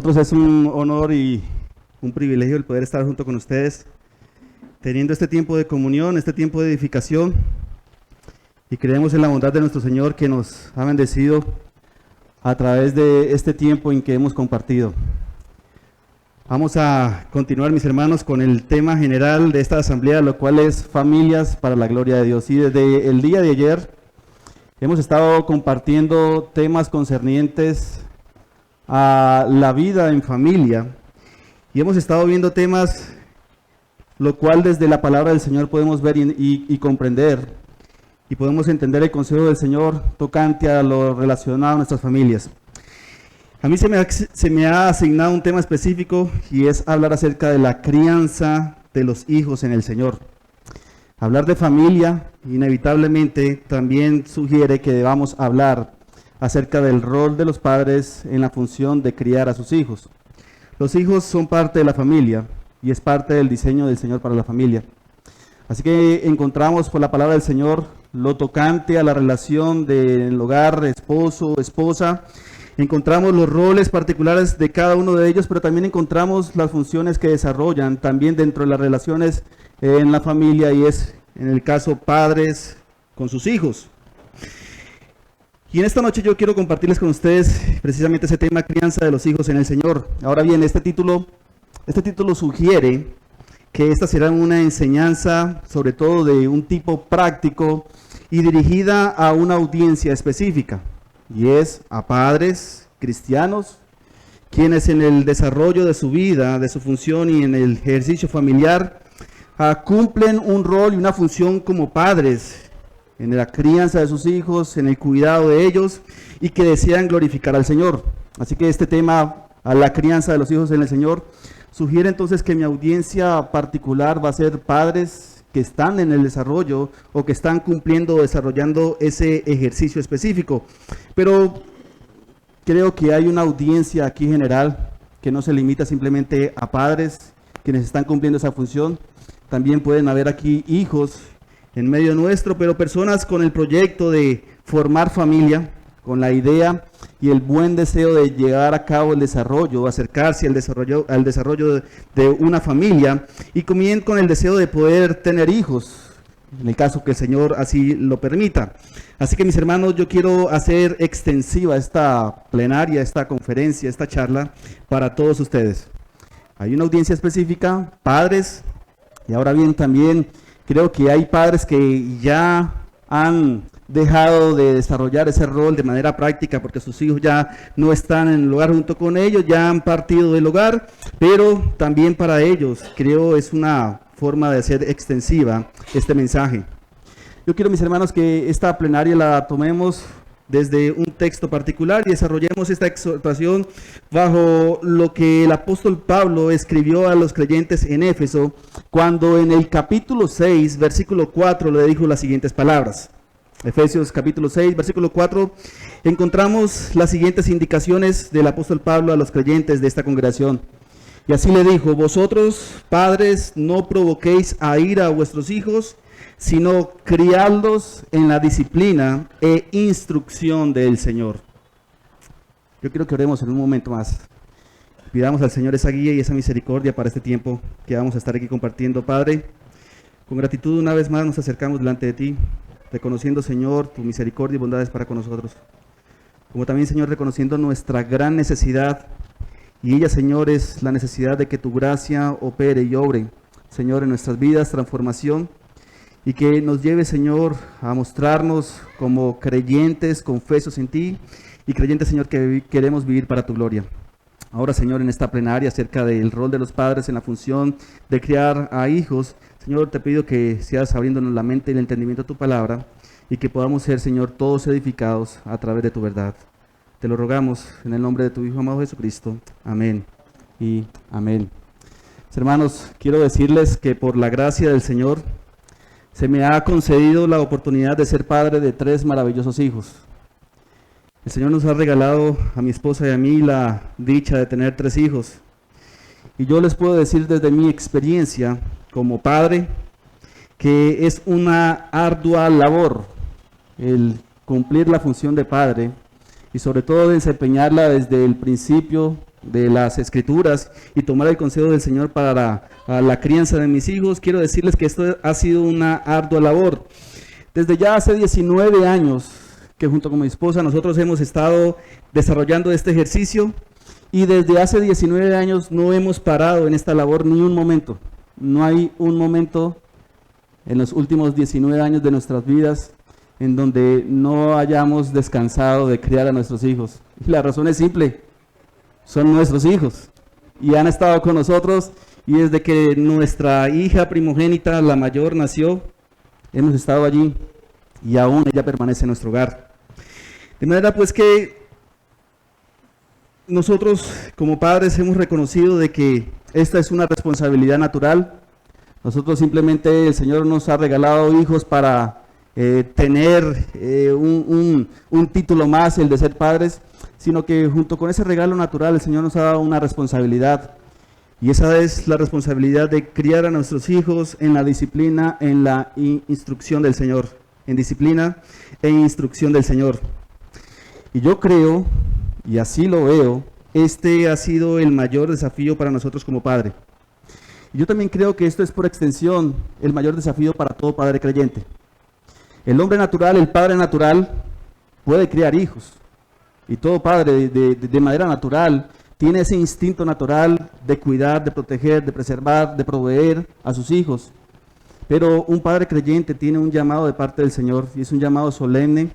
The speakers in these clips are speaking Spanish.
nosotros es un honor y un privilegio el poder estar junto con ustedes, teniendo este tiempo de comunión, este tiempo de edificación, y creemos en la bondad de nuestro Señor que nos ha bendecido a través de este tiempo en que hemos compartido. Vamos a continuar, mis hermanos, con el tema general de esta asamblea, lo cual es familias para la gloria de Dios. Y desde el día de ayer hemos estado compartiendo temas concernientes a la vida en familia, y hemos estado viendo temas lo cual desde la palabra del Señor podemos ver y comprender, y podemos entender el consejo del Señor tocante a lo relacionado a nuestras familias. A mí se me ha asignado un tema específico, y es hablar acerca de la crianza de los hijos en el Señor. Hablar de familia inevitablemente también sugiere que debamos hablar acerca del rol de los padres en la función de criar a sus hijos. Los hijos son parte de la familia y es parte del diseño del Señor para la familia. Así que encontramos por la palabra del Señor lo tocante a la relación del hogar, esposo, esposa. Encontramos los roles particulares de cada uno de ellos, pero también encontramos las funciones que desarrollan también dentro de las relaciones en la familia, y es en el caso padres con sus hijos. Y en esta noche yo quiero compartirles con ustedes precisamente ese tema, crianza de los hijos en el Señor. Ahora bien, este título sugiere que esta será una enseñanza sobre todo de un tipo práctico y dirigida a una audiencia específica, y es a padres cristianos, quienes en el desarrollo de su vida, de su función y en el ejercicio familiar, cumplen un rol y una función como padres, en la crianza de sus hijos, en el cuidado de ellos, y que desean glorificar al Señor. Así que este tema, a la crianza de los hijos en el Señor, sugiere entonces que mi audiencia particular va a ser padres que están en el desarrollo o que están cumpliendo o desarrollando ese ejercicio específico. Pero creo que hay una audiencia aquí general que no se limita simplemente a padres quienes están cumpliendo esa función. También pueden haber aquí hijos en medio nuestro, pero personas con el proyecto de formar familia, con la idea y el buen deseo de llevar a cabo el desarrollo, acercarse al desarrollo de una familia, y también con el deseo de poder tener hijos, en el caso que el Señor así lo permita. Así que, mis hermanos, yo quiero hacer extensiva esta plenaria, esta conferencia, esta charla para todos ustedes. Hay una audiencia específica, padres, y ahora bien también creo que hay padres que ya han dejado de desarrollar ese rol de manera práctica porque sus hijos ya no están en el hogar junto con ellos, ya han partido del hogar, pero también para ellos creo es una forma de hacer extensiva este mensaje. Yo quiero, mis hermanos, que esta plenaria la tomemos desde un texto particular y desarrollemos esta exhortación bajo lo que el apóstol Pablo escribió a los creyentes en Éfeso, cuando en el capítulo 6, versículo 4, le dijo las siguientes palabras. Efesios capítulo 6, versículo 4, encontramos las siguientes indicaciones del apóstol Pablo a los creyentes de esta congregación. Y así le dijo: vosotros, padres, no provoquéis a ira a vuestros hijos, sino criadlos en la disciplina e instrucción del Señor. Yo quiero que oremos en un momento más. Pidamos al Señor esa guía y esa misericordia para este tiempo que vamos a estar aquí compartiendo. Padre, con gratitud una vez más nos acercamos delante de ti, reconociendo, Señor, tu misericordia y bondades para con nosotros. Como también, Señor, reconociendo nuestra gran necesidad, y ella, Señor, es la necesidad de que tu gracia opere y obre, Señor, en nuestras vidas, transformación, y que nos lleve, Señor, a mostrarnos como creyentes, confesos en ti, y creyentes, Señor, que queremos vivir para tu gloria. Ahora, Señor, en esta plenaria acerca del rol de los padres en la función de criar a hijos, Señor, te pido que seas abriéndonos la mente y el entendimiento de tu palabra, y que podamos ser, Señor, todos edificados a través de tu verdad. Te lo rogamos en el nombre de tu Hijo amado Jesucristo. Amén y amén. Hermanos, quiero decirles que por la gracia del Señor se me ha concedido la oportunidad de ser padre de 3 maravillosos hijos. El Señor nos ha regalado a mi esposa y a mí la dicha de tener 3 hijos. Y yo les puedo decir desde mi experiencia como padre que es una ardua labor el cumplir la función de padre, y sobre todo desempeñarla desde el principio de las Escrituras y tomar el consejo del Señor para la crianza de mis hijos, quiero decirles que esto ha sido una ardua labor. Desde ya hace 19 años que junto con mi esposa nosotros hemos estado desarrollando este ejercicio y desde hace 19 años no hemos parado en esta labor ni un momento. No hay un momento en los últimos 19 años de nuestras vidas en donde no hayamos descansado de criar a nuestros hijos. Y la razón es simple, son nuestros hijos y han estado con nosotros, y desde que nuestra hija primogénita, la mayor, nació, hemos estado allí y aún ella permanece en nuestro hogar. De manera pues que nosotros como padres hemos reconocido de que esta es una responsabilidad natural. Nosotros simplemente, el Señor nos ha regalado hijos para tener un título más, el de ser padres, sino que junto con ese regalo natural el Señor nos ha dado una responsabilidad, y esa es la responsabilidad de criar a nuestros hijos en la disciplina, en la instrucción del Señor, en disciplina e instrucción del Señor. Y yo creo, y así lo veo, este ha sido el mayor desafío para nosotros como padre. Yo también creo que esto es por extensión el mayor desafío para todo padre creyente. El hombre natural, el padre natural, puede criar hijos. Y todo padre de manera natural tiene ese instinto natural de cuidar, de proteger, de preservar, de proveer a sus hijos. Pero un padre creyente tiene un llamado de parte del Señor, y es un llamado solemne.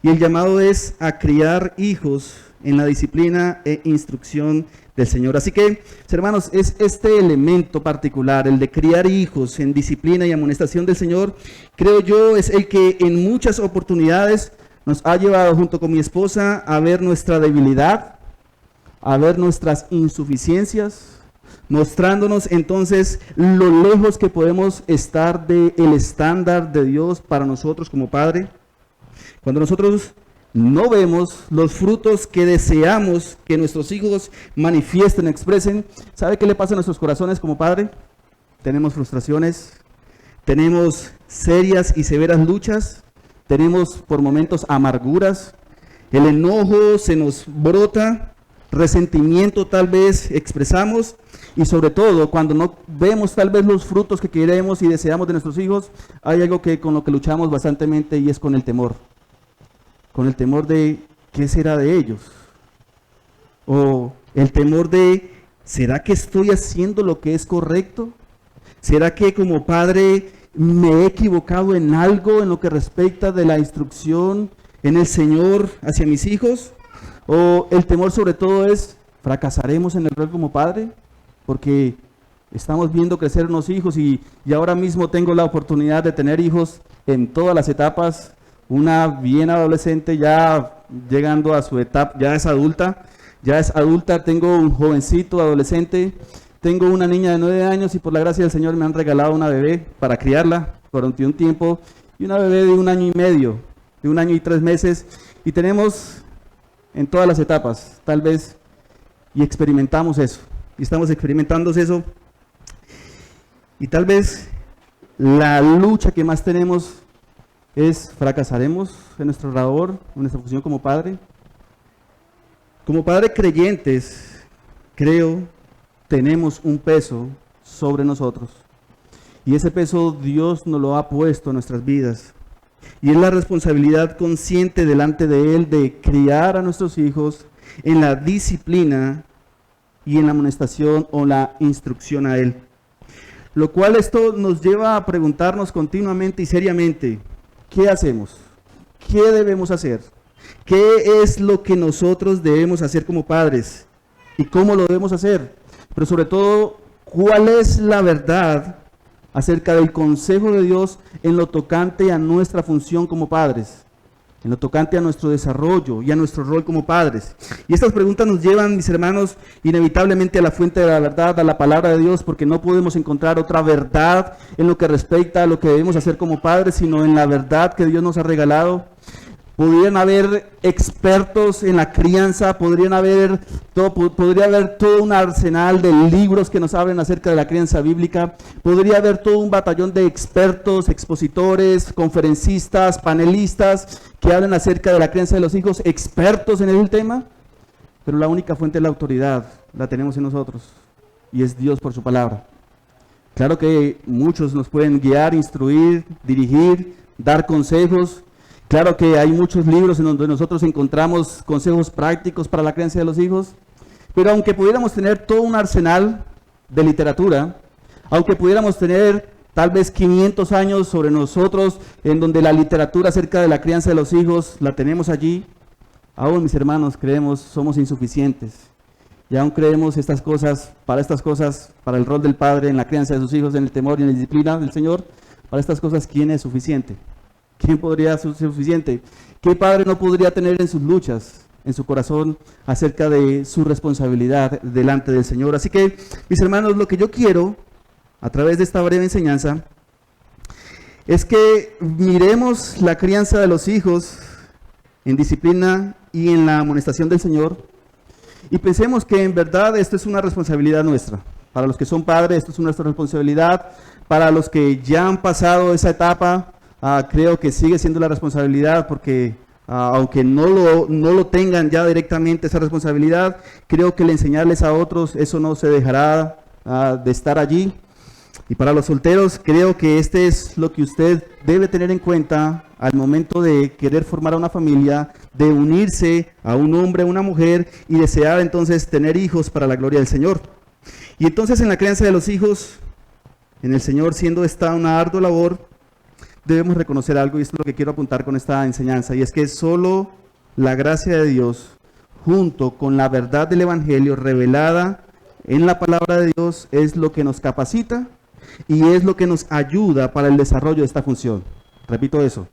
Y el llamado es a criar hijos en la disciplina e instrucción del Señor. Así que, hermanos, es este elemento particular, el de criar hijos en disciplina y amonestación del Señor, creo yo, es el que en muchas oportunidades nos ha llevado junto con mi esposa a ver nuestra debilidad, a ver nuestras insuficiencias, mostrándonos entonces lo lejos que podemos estar del estándar de Dios para nosotros como padre. Cuando nosotros no vemos los frutos que deseamos que nuestros hijos manifiesten, expresen, ¿sabe qué le pasa a nuestros corazones como padre? Tenemos frustraciones, tenemos serias y severas luchas, tenemos por momentos amarguras, el enojo se nos brota, resentimiento tal vez expresamos, y sobre todo cuando no vemos tal vez los frutos que queremos y deseamos de nuestros hijos, hay algo que con lo que luchamos bastantemente, y es con el temor. Con el temor de ¿qué será de ellos? O el temor de ¿será que estoy haciendo lo que es correcto? ¿Será que como padre me he equivocado en algo en lo que respecta de la instrucción en el Señor hacia mis hijos? O el temor sobre todo es ¿fracasaremos en el rol como padre? Porque estamos viendo crecer unos hijos y ahora mismo tengo la oportunidad de tener hijos en todas las etapas. Una bien adolescente, ya llegando a su etapa, ya es adulta, tengo un jovencito adolescente, tengo una niña de 9 años y por la gracia del Señor me han regalado una bebé para criarla durante un tiempo, y una bebé de 1 año y medio, de 1 año y 3 meses, y tenemos en todas las etapas, tal vez, y experimentamos eso, y estamos experimentando eso, y tal vez la lucha que más tenemos es ¿fracasaremos en nuestra labor, en nuestra función como padre? Como padres creyentes, creo, tenemos un peso sobre nosotros. Y ese peso Dios nos lo ha puesto en nuestras vidas. Y es la responsabilidad consciente delante de Él de criar a nuestros hijos en la disciplina y en la amonestación o la instrucción a Él. Lo cual esto nos lleva a preguntarnos continuamente y seriamente, ¿qué hacemos? ¿Qué debemos hacer? ¿Qué es lo que nosotros debemos hacer como padres? ¿Y cómo lo debemos hacer? Pero sobre todo, ¿cuál es la verdad acerca del consejo de Dios en lo tocante a nuestra función como padres? En lo tocante a nuestro desarrollo y a nuestro rol como padres. Y estas preguntas nos llevan, mis hermanos, inevitablemente a la fuente de la verdad, a la palabra de Dios, porque no podemos encontrar otra verdad en lo que respecta a lo que debemos hacer como padres, sino en la verdad que Dios nos ha regalado. Podrían haber expertos en la crianza, podría haber todo un arsenal de libros que nos hablen acerca de la crianza bíblica, podría haber todo un batallón de expertos, expositores, conferencistas, panelistas que hablen acerca de la crianza de los hijos, expertos en el tema, pero la única fuente de la autoridad la tenemos en nosotros, y es Dios por su palabra. Claro que muchos nos pueden guiar, instruir, dirigir, dar consejos. Claro que hay muchos libros en donde nosotros encontramos consejos prácticos para la crianza de los hijos, pero aunque pudiéramos tener todo un arsenal de literatura, aunque pudiéramos tener tal vez 500 años sobre nosotros, en donde la literatura acerca de la crianza de los hijos la tenemos allí, aún mis hermanos creemos somos insuficientes. Y aún creemos estas cosas, para el rol del padre en la crianza de sus hijos, en el temor y en la disciplina del Señor, para estas cosas, ¿quién es suficiente? ¿Quién podría ser suficiente? ¿Qué padre no podría tener en sus luchas, en su corazón, acerca de su responsabilidad delante del Señor? Así que, mis hermanos, lo que yo quiero, a través de esta breve enseñanza, es que miremos la crianza de los hijos en disciplina y en la amonestación del Señor, y pensemos que en verdad esto es una responsabilidad nuestra. Para los que son padres, esto es nuestra responsabilidad. Para los que ya han pasado esa etapa, creo que sigue siendo la responsabilidad, porque aunque no lo tengan ya directamente esa responsabilidad, creo que el enseñarles a otros, eso no se dejará de estar allí. Y para los solteros, creo que este es lo que usted debe tener en cuenta al momento de querer formar una familia, de unirse a un hombre, a una mujer y desear entonces tener hijos para la gloria del Señor. Y entonces en la crianza de los hijos, en el Señor, siendo esta una ardua labor, debemos reconocer algo, y esto es lo que quiero apuntar con esta enseñanza, y es que solo la gracia de Dios, junto con la verdad del Evangelio revelada en la palabra de Dios, es lo que nos capacita y es lo que nos ayuda para el desarrollo de esta función. Repito eso,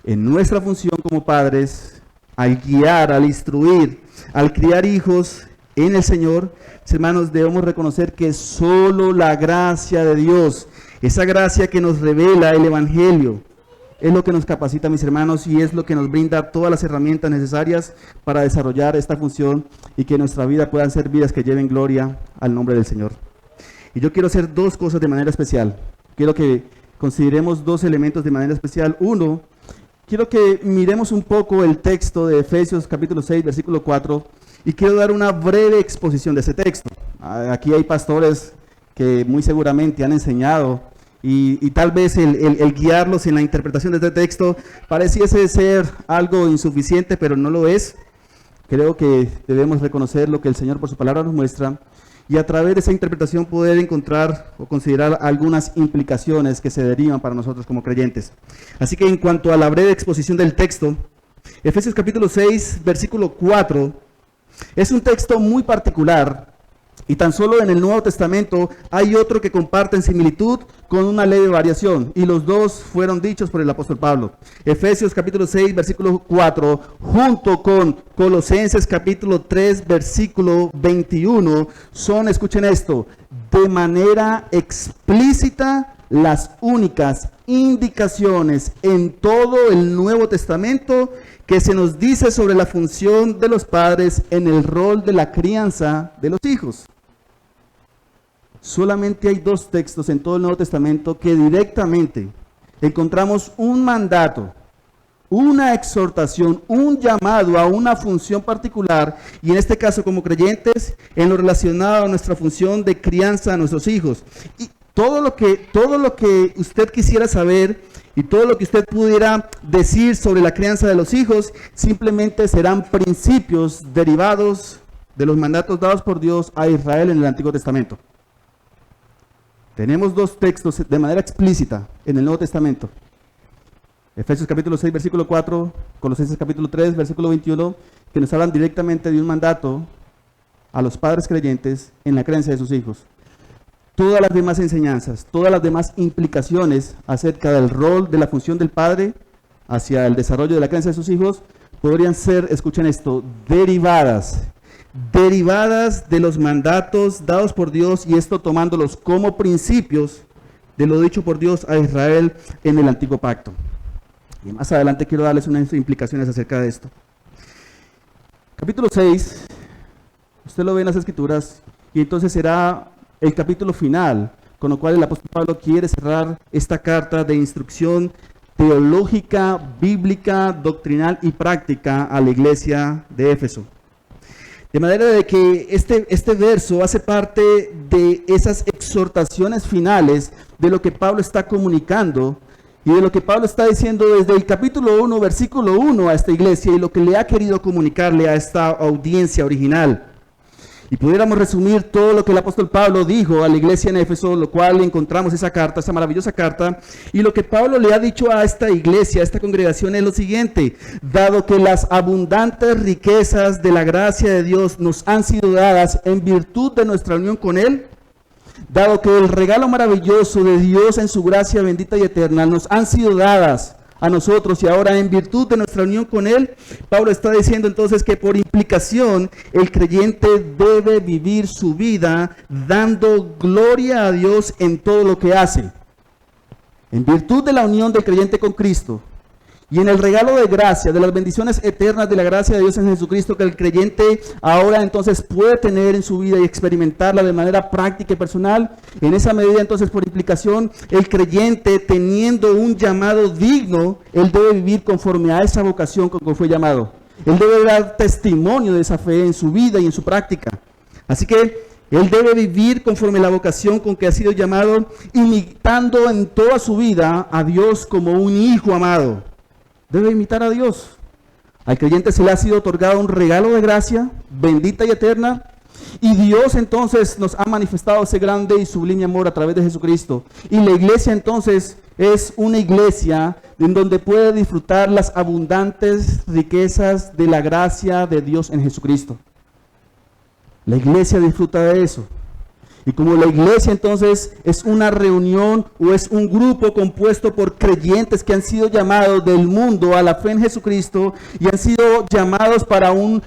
en nuestra función como padres, al guiar, al instruir, al criar hijos en el Señor, hermanos, debemos reconocer que solo la gracia de Dios, esa gracia que nos revela el Evangelio, es lo que nos capacita, mis hermanos, y es lo que nos brinda todas las herramientas necesarias para desarrollar esta función y que nuestra vida puedan ser vidas que lleven gloria al nombre del Señor. Y yo quiero hacer dos cosas de manera especial. Quiero que consideremos dos elementos de manera especial. Uno, quiero que miremos un poco el texto de Efesios capítulo 6, versículo 4, y quiero dar una breve exposición de ese texto. Aquí hay pastores que muy seguramente han enseñado, y tal vez el guiarlos en la interpretación de este texto pareciese ser algo insuficiente, pero no lo es. Creo que debemos reconocer lo que el Señor por su palabra nos muestra, y a través de esa interpretación poder encontrar o considerar algunas implicaciones que se derivan para nosotros como creyentes. Así que en cuanto a la breve exposición del texto, Efesios capítulo 6, versículo 4, es un texto muy particular, y tan solo en el Nuevo Testamento hay otro que comparten similitud con una leve variación, y los dos fueron dichos por el apóstol Pablo. Efesios capítulo 6, versículo 4, junto con Colosenses capítulo 3, versículo 21, son, escuchen esto, de manera explícita las únicas indicaciones en todo el Nuevo Testamento que se nos dice sobre la función de los padres en el rol de la crianza de los hijos. Solamente hay dos textos en todo el Nuevo Testamento que directamente encontramos un mandato, una exhortación, un llamado a una función particular, y en este caso como creyentes, en lo relacionado a nuestra función de crianza a nuestros hijos. Y todo lo que usted quisiera saber y todo lo que usted pudiera decir sobre la crianza de los hijos, simplemente serán principios derivados de los mandatos dados por Dios a Israel en el Antiguo Testamento. Tenemos dos textos de manera explícita en el Nuevo Testamento. Efesios capítulo 6, versículo 4, Colosenses capítulo 3, versículo 21, que nos hablan directamente de un mandato a los padres creyentes en la crianza de sus hijos. Todas las demás enseñanzas, todas las demás implicaciones acerca del rol, de la función del padre hacia el desarrollo de la crianza de sus hijos, podrían ser, escuchen esto, derivadas de los mandatos dados por Dios, y esto tomándolos como principios de lo dicho por Dios a Israel en el Antiguo Pacto. Y más adelante quiero darles unas implicaciones acerca de esto. Capítulo 6, usted lo ve en las Escrituras, y entonces será el capítulo final, con lo cual el apóstol Pablo quiere cerrar esta carta de instrucción teológica, bíblica, doctrinal y práctica a la iglesia de Éfeso. De manera de que este verso hace parte de esas exhortaciones finales de lo que Pablo está comunicando y de lo que Pablo está diciendo desde el capítulo 1, versículo 1 a esta iglesia y lo que le ha querido comunicarle a esta audiencia original. Y pudiéramos resumir todo lo que el apóstol Pablo dijo a la iglesia en Éfeso, lo cual encontramos esa carta, esa maravillosa carta, y lo que Pablo le ha dicho a esta iglesia, a esta congregación es lo siguiente: dado que las abundantes riquezas de la gracia de Dios nos han sido dadas en virtud de nuestra unión con Él, dado que el regalo maravilloso de Dios en su gracia bendita y eterna nos han sido dadas a nosotros y ahora en virtud de nuestra unión con Él, Pablo está diciendo entonces que por implicación el creyente debe vivir su vida dando gloria a Dios en todo lo que hace. En virtud de la unión del creyente con Cristo y en el regalo de gracia, de las bendiciones eternas de la gracia de Dios en Jesucristo, que el creyente ahora entonces puede tener en su vida y experimentarla de manera práctica y personal. En esa medida entonces por implicación el creyente, teniendo un llamado digno, él debe vivir conforme a esa vocación con que fue llamado. Él debe dar testimonio de esa fe en su vida y en su práctica. Así que él debe vivir conforme a la vocación con que ha sido llamado, imitando en toda su vida a Dios como un hijo amado. Debe imitar a Dios. Al creyente se le ha sido otorgado un regalo de gracia bendita y eterna, y Dios entonces nos ha manifestado ese grande y sublime amor a través de Jesucristo. Y la iglesia entonces es una iglesia en donde puede disfrutar las abundantes riquezas de la gracia de Dios en Jesucristo. La iglesia disfruta de eso. Y como la iglesia entonces es una reunión o es un grupo compuesto por creyentes que han sido llamados del mundo a la fe en Jesucristo y han sido llamados para una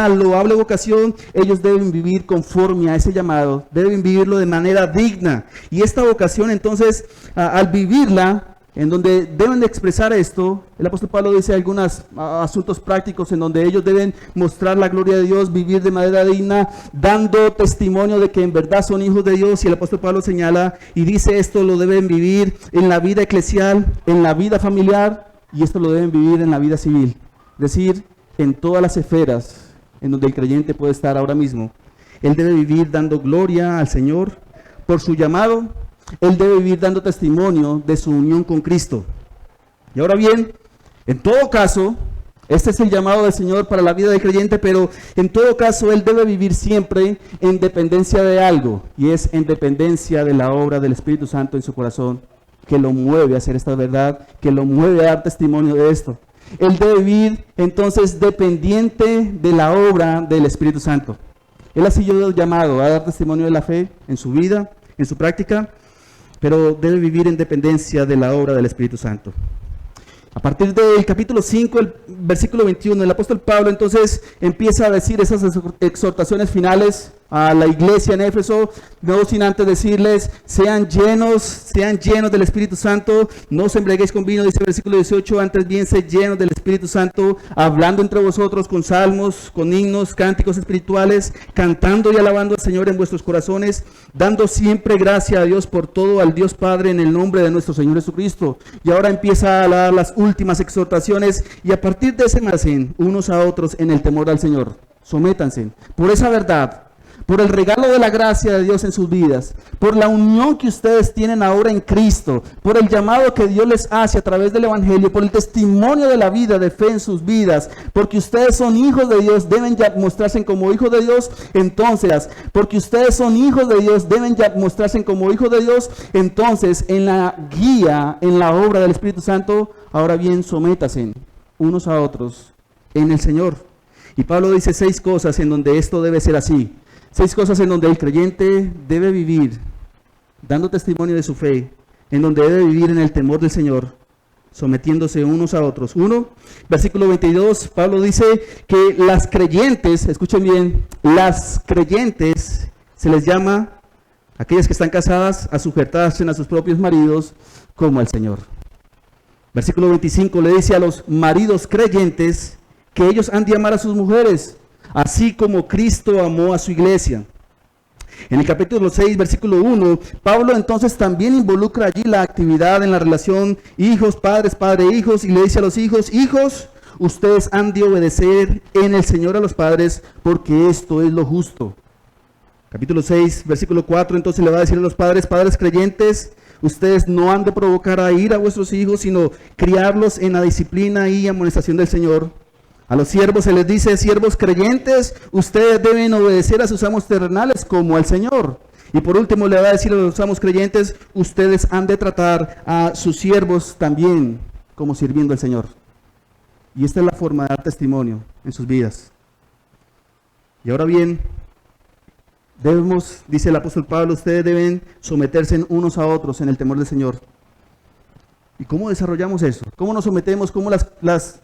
loable vocación, ellos deben vivir conforme a ese llamado, deben vivirlo de manera digna. Y esta vocación entonces, al vivirla, en donde deben de expresar esto, el apóstol Pablo dice algunos asuntos prácticos en donde ellos deben mostrar la gloria de Dios, vivir de manera digna, dando testimonio de que en verdad son hijos de Dios. Y el apóstol Pablo señala y dice esto lo deben vivir en la vida eclesial, en la vida familiar, y esto lo deben vivir en la vida civil. Es decir, en todas las esferas en donde el creyente puede estar ahora mismo. Él debe vivir dando gloria al Señor por su llamado. Él debe vivir dando testimonio de su unión con Cristo. Y ahora bien, en todo caso, este es el llamado del Señor para la vida del creyente, pero en todo caso él debe vivir siempre en dependencia de algo, y es en dependencia de la obra del Espíritu Santo en su corazón, que lo mueve a hacer esta verdad, que lo mueve a dar testimonio de esto. Él debe vivir entonces dependiente de la obra del Espíritu Santo. Él ha sido llamado a dar testimonio de la fe en su vida, en su práctica, pero debe vivir en dependencia de la obra del Espíritu Santo. A partir del capítulo 5, el versículo 21, el apóstol Pablo entonces empieza a decir esas exhortaciones finales a la iglesia en Éfeso, no sin antes decirles: sean llenos del Espíritu Santo, no os embriaguéis con vino, dice el versículo 18, antes bien sed llenos del Espíritu Santo, hablando entre vosotros con salmos, con himnos, cánticos espirituales, cantando y alabando al Señor en vuestros corazones, dando siempre gracia a Dios por todo, al Dios Padre, en el nombre de nuestro Señor Jesucristo. Y ahora empieza a dar las últimas exhortaciones, y a partir de ese nacen unos a otros en el temor al Señor. Sométanse por esa verdad, por el regalo de la gracia de Dios en sus vidas, por la unión que ustedes tienen ahora en Cristo, por el llamado que Dios les hace a través del Evangelio, por el testimonio de la vida, de fe en sus vidas, porque ustedes son hijos de Dios, deben ya mostrarse como hijos de Dios. Entonces, porque ustedes son hijos de Dios, deben ya mostrarse como hijos de Dios. Entonces, en la guía, en la obra del Espíritu Santo, ahora bien, sométanse unos a otros en el Señor. Y Pablo dice 6 cosas en donde esto debe ser así. 6 cosas en donde el creyente debe vivir dando testimonio de su fe, en donde debe vivir en el temor del Señor, sometiéndose unos a otros. 1, versículo 22, Pablo dice que las creyentes, escuchen bien, las creyentes se les llama, aquellas que están casadas, a sujetarse a sus propios maridos como al Señor. Versículo 25 le dice a los maridos creyentes que ellos han de amar a sus mujeres, así como Cristo amó a su iglesia. En el capítulo 6, versículo 1, Pablo entonces también involucra allí la actividad en la relación hijos, padres, padre, hijos, y le dice a los hijos: hijos, ustedes han de obedecer en el Señor a los padres, porque esto es lo justo. Capítulo 6, versículo 4, entonces le va a decir a los padres, padres creyentes, ustedes no han de provocar a ira a vuestros hijos, sino criarlos en la disciplina y amonestación del Señor. A los siervos se les dice, siervos creyentes, ustedes deben obedecer a sus amos terrenales como al Señor. Y por último le va a decir a los amos creyentes, ustedes han de tratar a sus siervos también como sirviendo al Señor. Y esta es la forma de dar testimonio en sus vidas. Y ahora bien, debemos, dice el apóstol Pablo, ustedes deben someterse unos a otros en el temor del Señor. ¿Y cómo desarrollamos eso? ¿Cómo nos sometemos? ¿Cómo las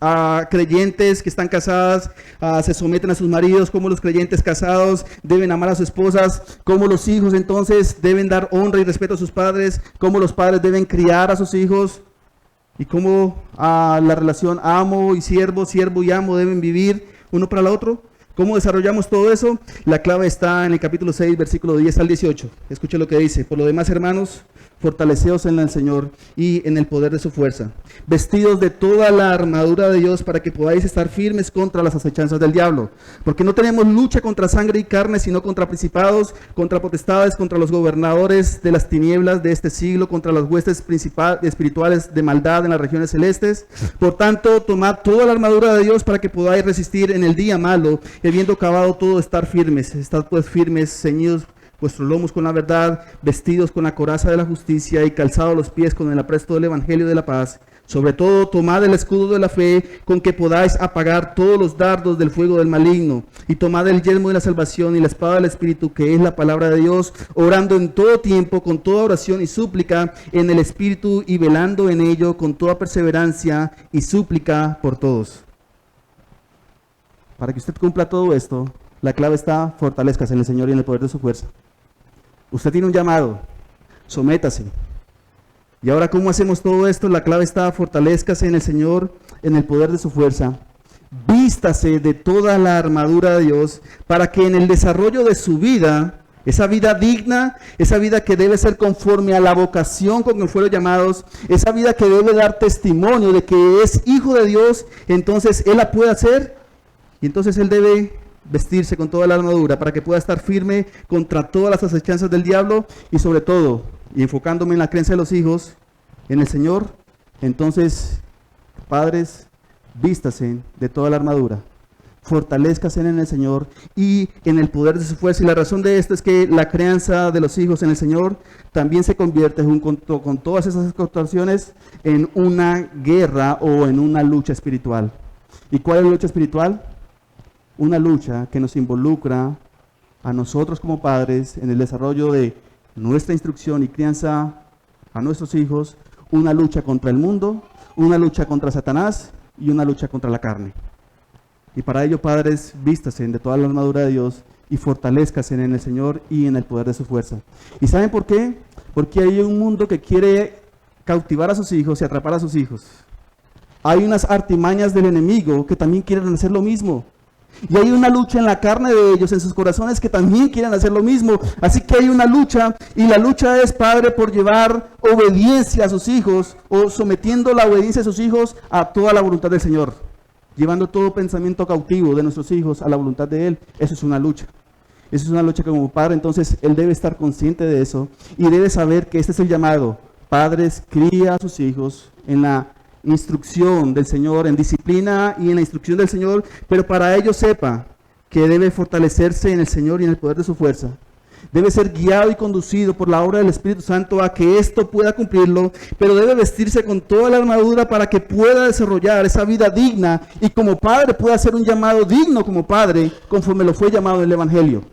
creyentes que están casadas se someten a sus maridos? ¿Cómo los creyentes casados deben amar a sus esposas? ¿Cómo los hijos entonces deben dar honra y respeto a sus padres? ¿Cómo los padres deben criar a sus hijos? ¿Y cómo la relación amo y siervo, siervo y amo deben vivir uno para el otro? ¿Cómo desarrollamos todo eso? La clave está en el capítulo 6, versículo 10 al 18. Escuche lo que dice. Por lo demás, hermanos, fortaleceos en el Señor y en el poder de su fuerza, vestidos de toda la armadura de Dios para que podáis estar firmes contra las acechanzas del diablo. Porque no tenemos lucha contra sangre y carne, sino contra principados, contra potestades, contra los gobernadores de las tinieblas de este siglo, contra las huestes espirituales de maldad en las regiones celestes. Por tanto, tomad toda la armadura de Dios para que podáis resistir en el día malo, y habiendo acabado todo, estar firmes. Estad pues firmes, ceñidos vuestros lomos con la verdad, vestidos con la coraza de la justicia y calzados los pies con el apresto del evangelio de la paz. Sobre todo, tomad el escudo de la fe, con que podáis apagar todos los dardos del fuego del maligno, y tomad el yelmo de la salvación y la espada del Espíritu, que es la palabra de Dios, orando en todo tiempo, con toda oración y súplica en el Espíritu, y velando en ello con toda perseverancia y súplica por todos. Para que usted cumpla todo esto, la clave está, fortalezcase en el Señor y en el poder de su fuerza. Usted tiene un llamado, sométase. Y ahora, ¿cómo hacemos todo esto? La clave está, fortalezcase en el Señor, en el poder de su fuerza. Vístase de toda la armadura de Dios, para que en el desarrollo de su vida, esa vida digna, esa vida que debe ser conforme a la vocación con que fueron llamados, esa vida que debe dar testimonio de que es hijo de Dios, entonces Él la puede hacer, y entonces Él debe vestirse con toda la armadura para que pueda estar firme contra todas las acechanzas del diablo, y sobre todo, y enfocándome en la creencia de los hijos, en el Señor. Entonces, padres, vístase de toda la armadura, fortalezcase en el Señor y en el poder de su fuerza. Y la razón de esto es que la crianza de los hijos en el Señor también se convierte junto con todas esas actuaciones en una guerra o en una lucha espiritual. ¿Y cuál es la lucha espiritual? Una lucha que nos involucra a nosotros como padres en el desarrollo de nuestra instrucción y crianza a nuestros hijos, una lucha contra el mundo, una lucha contra Satanás y una lucha contra la carne. Y para ello, padres, vístase de toda la armadura de Dios y fortalezcase en el Señor y en el poder de su fuerza. ¿Y saben por qué? Porque hay un mundo que quiere cautivar a sus hijos y atrapar a sus hijos. Hay unas artimañas del enemigo que también quieren hacer lo mismo. Y hay una lucha en la carne de ellos, en sus corazones, que también quieren hacer lo mismo. Así que hay una lucha, y la lucha es, padre, por llevar obediencia a sus hijos, o sometiendo la obediencia a sus hijos a toda la voluntad del Señor. Llevando todo pensamiento cautivo de nuestros hijos a la voluntad de Él. Eso es una lucha. Eso es una lucha como padre. Entonces, Él debe estar consciente de eso, y debe saber que este es el llamado. Padres, cría a sus hijos en la instrucción del Señor, en disciplina y en la instrucción del Señor, pero para ello sepa que debe fortalecerse en el Señor y en el poder de su fuerza. Debe ser guiado y conducido por la obra del Espíritu Santo a que esto pueda cumplirlo, pero debe vestirse con toda la armadura para que pueda desarrollar esa vida digna, y como padre pueda hacer un llamado digno como padre, conforme lo fue llamado en el Evangelio.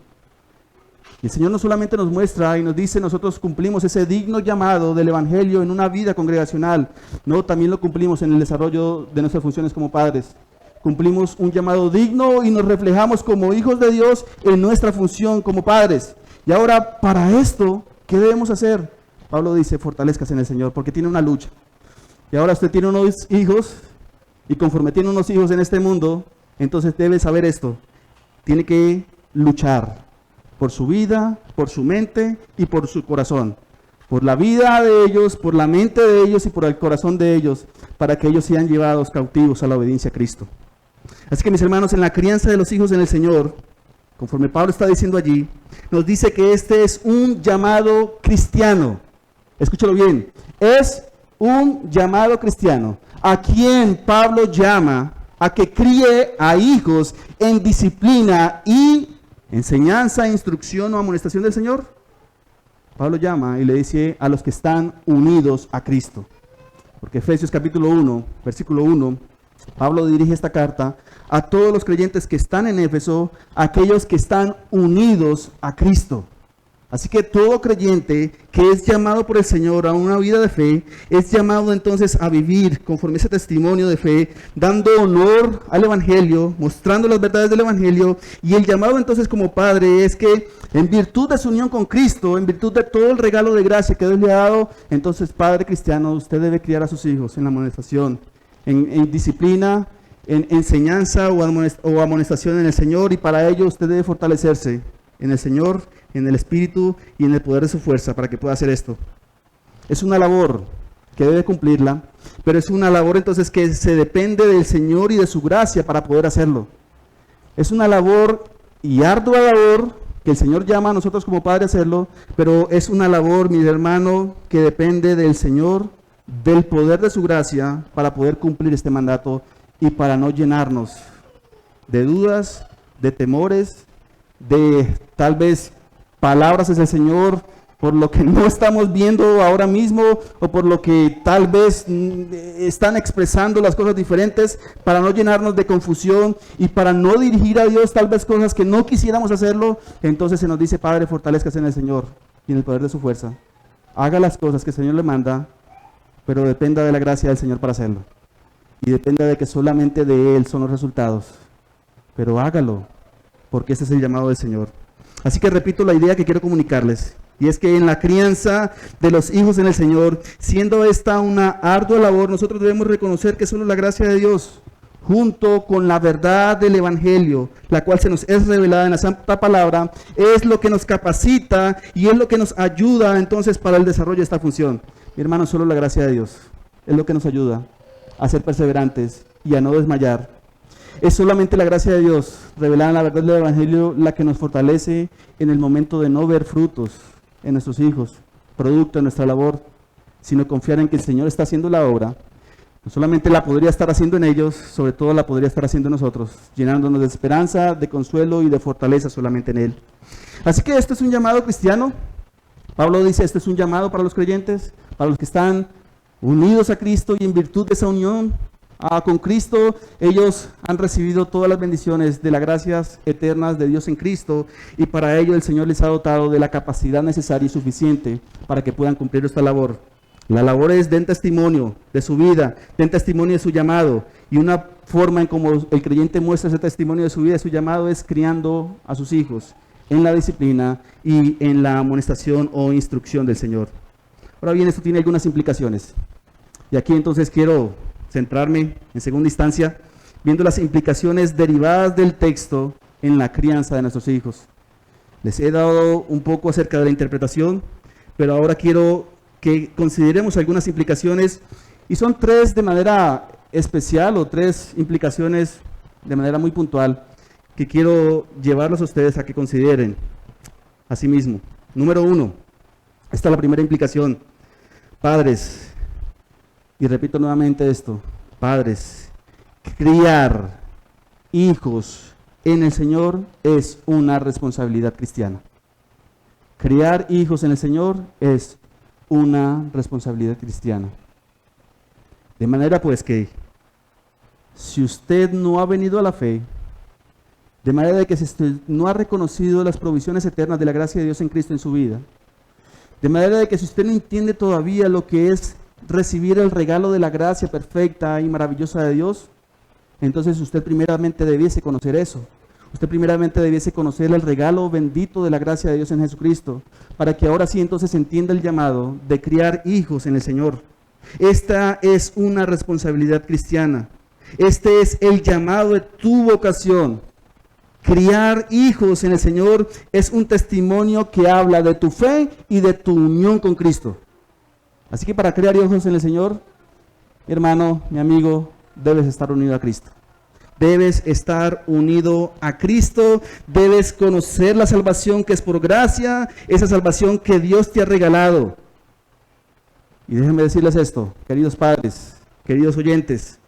Y el Señor no solamente nos muestra y nos dice, nosotros cumplimos ese digno llamado del Evangelio en una vida congregacional. No, también lo cumplimos en el desarrollo de nuestras funciones como padres. Cumplimos un llamado digno y nos reflejamos como hijos de Dios en nuestra función como padres. Y ahora, para esto, ¿qué debemos hacer? Pablo dice, fortalezcas en el Señor, porque tiene una lucha. Y ahora usted tiene unos hijos, y conforme tiene unos hijos en este mundo, entonces debe saber esto. Tiene que luchar por su vida, por su mente y por su corazón. por la vida de ellos, por la mente de ellos y por el corazón de ellos, para que ellos sean llevados cautivos a la obediencia a Cristo. Así que mis hermanos, en la crianza de los hijos en el Señor, conforme Pablo está diciendo allí, nos dice que este es un llamado cristiano. Escúchalo bien, es un llamado cristiano, a quien Pablo llama a que críe a hijos en disciplina y enseñanza, instrucción o amonestación del Señor. Pablo llama y le dice a los que están unidos a Cristo. Porque Efesios capítulo 1, versículo 1, Pablo dirige esta carta a todos los creyentes que están en Éfeso, aquellos que están unidos a Cristo. Así que todo creyente que es llamado por el Señor a una vida de fe, es llamado entonces a vivir conforme ese testimonio de fe, dando honor al Evangelio, mostrando las verdades del Evangelio. Y el llamado entonces como padre es que en virtud de su unión con Cristo, en virtud de todo el regalo de gracia que Dios le ha dado, entonces padre cristiano, usted debe criar a sus hijos en la amonestación, en disciplina, en enseñanza o amonestación en el Señor, y para ello usted debe fortalecerse en el Señor, en el Espíritu y en el poder de su fuerza para que pueda hacer esto. Es una labor que debe cumplirla, pero es una labor entonces que se depende del Señor y de su gracia para poder hacerlo. Es una labor y ardua labor que el Señor llama a nosotros como padre a hacerlo, pero es una labor, mi hermano, que depende del Señor, del poder de su gracia para poder cumplir este mandato y para no llenarnos de dudas, de temores, de tal vez palabras hacia el Señor por lo que no estamos viendo ahora mismo o por lo que tal vez están expresando las cosas diferentes, para no llenarnos de confusión y para no dirigir a Dios tal vez cosas que no quisiéramos hacerlo. Entonces se nos dice: Padre, fortalezcase en el Señor y en el poder de su fuerza. Haga las cosas que el Señor le manda, pero dependa de la gracia del Señor para hacerlo. Y dependa de que solamente de Él son los resultados. Pero hágalo, porque ese es el llamado del Señor. Así que repito la idea que quiero comunicarles, y es que en la crianza de los hijos en el Señor, siendo esta una ardua labor, nosotros debemos reconocer que solo la gracia de Dios, junto con la verdad del Evangelio, la cual se nos es revelada en la Santa Palabra, es lo que nos capacita y es lo que nos ayuda entonces para el desarrollo de esta función. Mi hermano, solo la gracia de Dios es lo que nos ayuda a ser perseverantes y a no desmayar. Es solamente la gracia de Dios, revelada en la verdad del Evangelio, la que nos fortalece en el momento de no ver frutos en nuestros hijos, producto de nuestra labor, sino confiar en que el Señor está haciendo la obra. No solamente la podría estar haciendo en ellos, sobre todo la podría estar haciendo en nosotros, llenándonos de esperanza, de consuelo y de fortaleza solamente en Él. Así que esto es un llamado cristiano. Pablo dice: esto es un llamado para los creyentes, para los que están unidos a Cristo, y en virtud de esa unión con Cristo, ellos han recibido todas las bendiciones de las gracias eternas de Dios en Cristo, y para ello el Señor les ha dotado de la capacidad necesaria y suficiente para que puedan cumplir esta labor. La labor es: den testimonio de su vida, den testimonio de su llamado, y una forma en cómo el creyente muestra ese testimonio de su vida, de su llamado, es criando a sus hijos en la disciplina y en la amonestación o instrucción del Señor. Ahora bien, esto tiene algunas implicaciones, y aquí entonces quiero centrarme en segunda instancia viendo las implicaciones derivadas del texto en la crianza de nuestros hijos. Les he dado un poco acerca de la interpretación, pero ahora quiero que consideremos algunas implicaciones, y son tres de manera especial, o tres implicaciones de manera muy puntual, que quiero llevarlos a ustedes a que consideren asimismo. Número 1, esta es la primera implicación. Padres, y repito nuevamente esto: padres, criar hijos en el Señor es una responsabilidad cristiana. Criar hijos en el Señor es una responsabilidad cristiana. De manera pues que, si usted no ha venido a la fe, de manera de que si usted no ha reconocido las provisiones eternas de la gracia de Dios en Cristo en su vida, de manera de que si usted no entiende todavía lo que es recibir el regalo de la gracia perfecta y maravillosa de Dios, entonces usted primeramente debiese conocer eso. Usted primeramente debiese conocer el regalo bendito de la gracia de Dios en Jesucristo, para que ahora sí entonces entienda el llamado de criar hijos en el Señor. Esta es una responsabilidad cristiana. Este es el llamado de tu vocación. Criar hijos en el Señor es un testimonio que habla de tu fe y de tu unión con Cristo. Así que para criar hijos en el Señor, mi hermano, mi amigo, debes estar unido a Cristo. Debes estar unido a Cristo, debes conocer la salvación que es por gracia, esa salvación que Dios te ha regalado. Y déjenme decirles esto, queridos padres, queridos oyentes,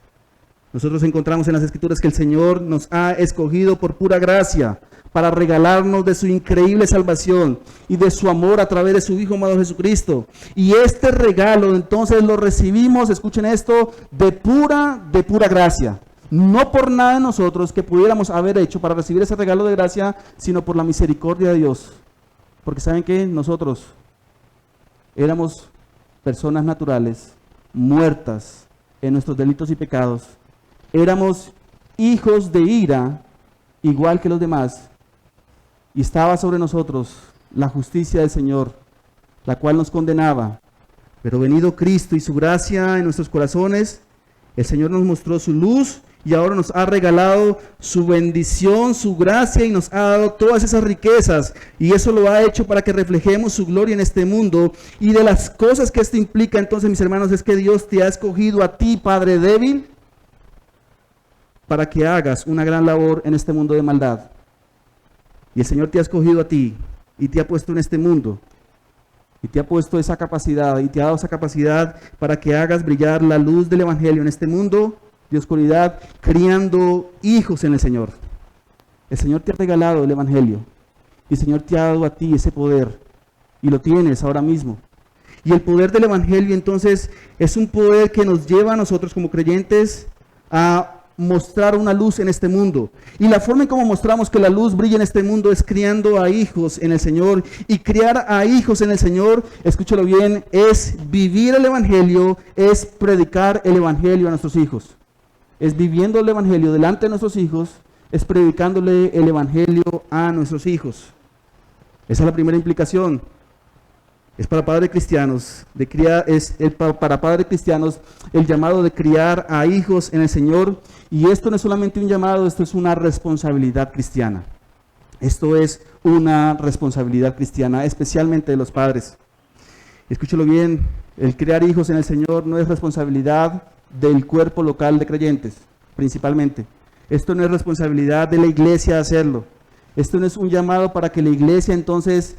nosotros encontramos en las Escrituras que el Señor nos ha escogido por pura gracia para regalarnos de su increíble salvación y de su amor a través de su Hijo amado Jesucristo. Y este regalo entonces lo recibimos, escuchen esto, de pura gracia. No por nada de nosotros que pudiéramos haber hecho para recibir ese regalo de gracia, sino por la misericordia de Dios. Porque saben que nosotros éramos personas naturales, muertas en nuestros delitos y pecados. Éramos hijos de ira, igual que los demás. Y estaba sobre nosotros la justicia del Señor, la cual nos condenaba. Pero venido Cristo y su gracia en nuestros corazones, el Señor nos mostró su luz y ahora nos ha regalado su bendición, su gracia y nos ha dado todas esas riquezas. Y eso lo ha hecho para que reflejemos su gloria en este mundo. Y de las cosas que esto implica, entonces, mis hermanos, es que Dios te ha escogido a ti, Padre débil, para que hagas una gran labor en este mundo de maldad. Y el Señor te ha escogido a ti y te ha puesto en este mundo. Y te ha puesto esa capacidad y te ha dado esa capacidad para que hagas brillar la luz del Evangelio en este mundo de oscuridad, criando hijos en el Señor. El Señor te ha regalado el Evangelio y el Señor te ha dado a ti ese poder y lo tienes ahora mismo. Y el poder del Evangelio entonces es un poder que nos lleva a nosotros como creyentes a mostrar una luz en este mundo. Y la forma en cómo mostramos que la luz brilla en este mundo es criando a hijos en el Señor. Y criar a hijos en el Señor, escúchalo bien, es vivir el Evangelio, es predicar el Evangelio a nuestros hijos. Es viviendo el Evangelio delante de nuestros hijos, es predicándole el Evangelio a nuestros hijos. Esa es la primera implicación. Es para padres cristianos, para padres cristianos el llamado de criar a hijos en el Señor. Y esto no es solamente un llamado, esto es una responsabilidad cristiana. Esto es una responsabilidad cristiana, especialmente de los padres. Escúchalo bien, el criar hijos en el Señor no es responsabilidad del cuerpo local de creyentes, principalmente. Esto no es responsabilidad de la iglesia hacerlo. Esto no es un llamado para que la iglesia entonces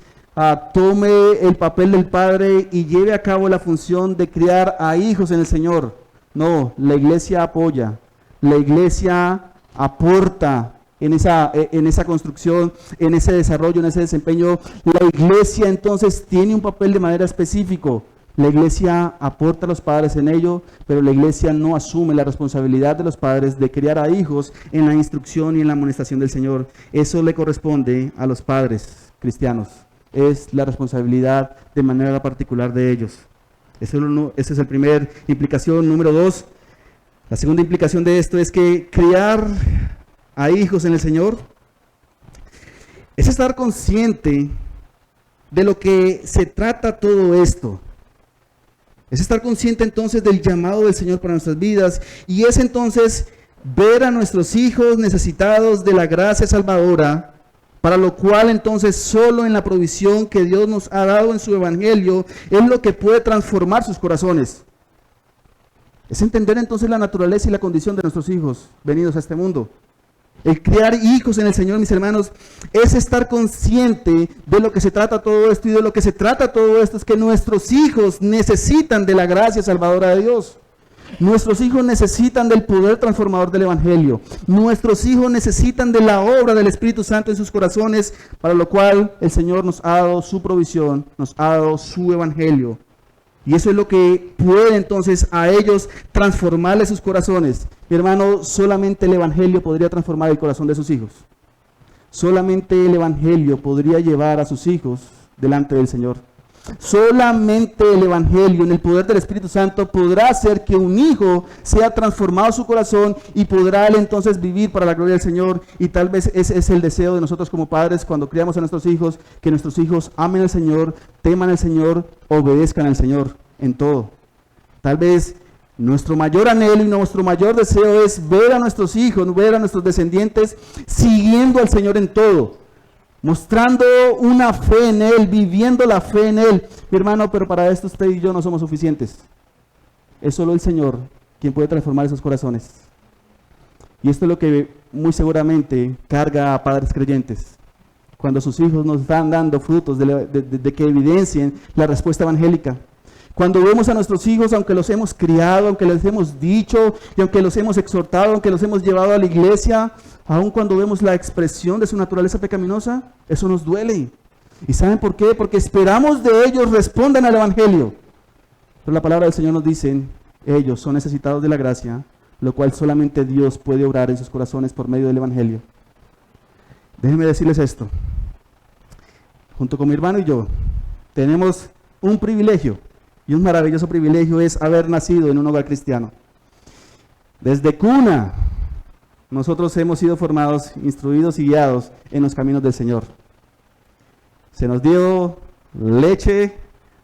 tome el papel del padre y lleve a cabo la función de criar a hijos en el Señor. No, la iglesia apoya, la iglesia aporta en esa construcción, en ese desarrollo, en ese desempeño. La iglesia entonces tiene un papel de manera específico. La iglesia aporta a los padres en ello, pero la iglesia no asume la responsabilidad de los padres de criar a hijos en la instrucción y en la amonestación del Señor. Eso le corresponde a los padres cristianos. Es la responsabilidad de manera particular de ellos. Esa es la primera implicación. Número 2, la segunda implicación de esto es que criar a hijos en el Señor es estar consciente de lo que se trata todo esto. Es estar consciente entonces del llamado del Señor para nuestras vidas y es entonces ver a nuestros hijos necesitados de la gracia salvadora, para lo cual entonces solo en la provisión que Dios nos ha dado en su Evangelio es lo que puede transformar sus corazones. Es entender entonces la naturaleza y la condición de nuestros hijos venidos a este mundo. El criar hijos en el Señor, mis hermanos, es estar consciente de lo que se trata todo esto, y de lo que se trata todo esto es que nuestros hijos necesitan de la gracia salvadora de Dios. Nuestros hijos necesitan del poder transformador del Evangelio. Nuestros hijos necesitan de la obra del Espíritu Santo en sus corazones, para lo cual el Señor nos ha dado su provisión, nos ha dado su Evangelio. Y eso es lo que puede entonces a ellos transformarle sus corazones. Mi hermano, solamente el Evangelio podría transformar el corazón de sus hijos. Solamente el Evangelio podría llevar a sus hijos delante del Señor. Solamente el Evangelio, en el poder del Espíritu Santo, podrá hacer que un hijo sea transformado su corazón y podrá él entonces vivir para la gloria del Señor. Y tal vez ese es el deseo de nosotros como padres cuando criamos a nuestros hijos, que nuestros hijos amen al Señor, teman al Señor, obedezcan al Señor en todo. Tal vez Nuestro mayor anhelo y nuestro mayor deseo es ver a nuestros hijos, ver a nuestros descendientes siguiendo al Señor en todo, mostrando una fe en Él, viviendo la fe en Él. Mi hermano, pero para esto usted y yo no somos suficientes. Es solo el Señor quien puede transformar esos corazones. Y esto es lo que muy seguramente carga a padres creyentes. Cuando sus hijos nos están dando frutos de que evidencien la respuesta evangélica. Cuando vemos a nuestros hijos, aunque los hemos criado, aunque les hemos dicho, y aunque los hemos exhortado, aunque los hemos llevado a la iglesia, aun cuando vemos la expresión de su naturaleza pecaminosa, eso nos duele. ¿Y saben por qué? Porque esperamos de ellos respondan al evangelio. Pero la palabra del Señor nos dice, ellos son necesitados de la gracia, lo cual solamente Dios puede obrar en sus corazones por medio del evangelio. Déjenme decirles esto. Junto con mi hermano y yo, tenemos un privilegio. Y un maravilloso privilegio es haber nacido en un hogar cristiano. Desde cuna, nosotros hemos sido formados, instruidos y guiados en los caminos del Señor. Se nos dio leche,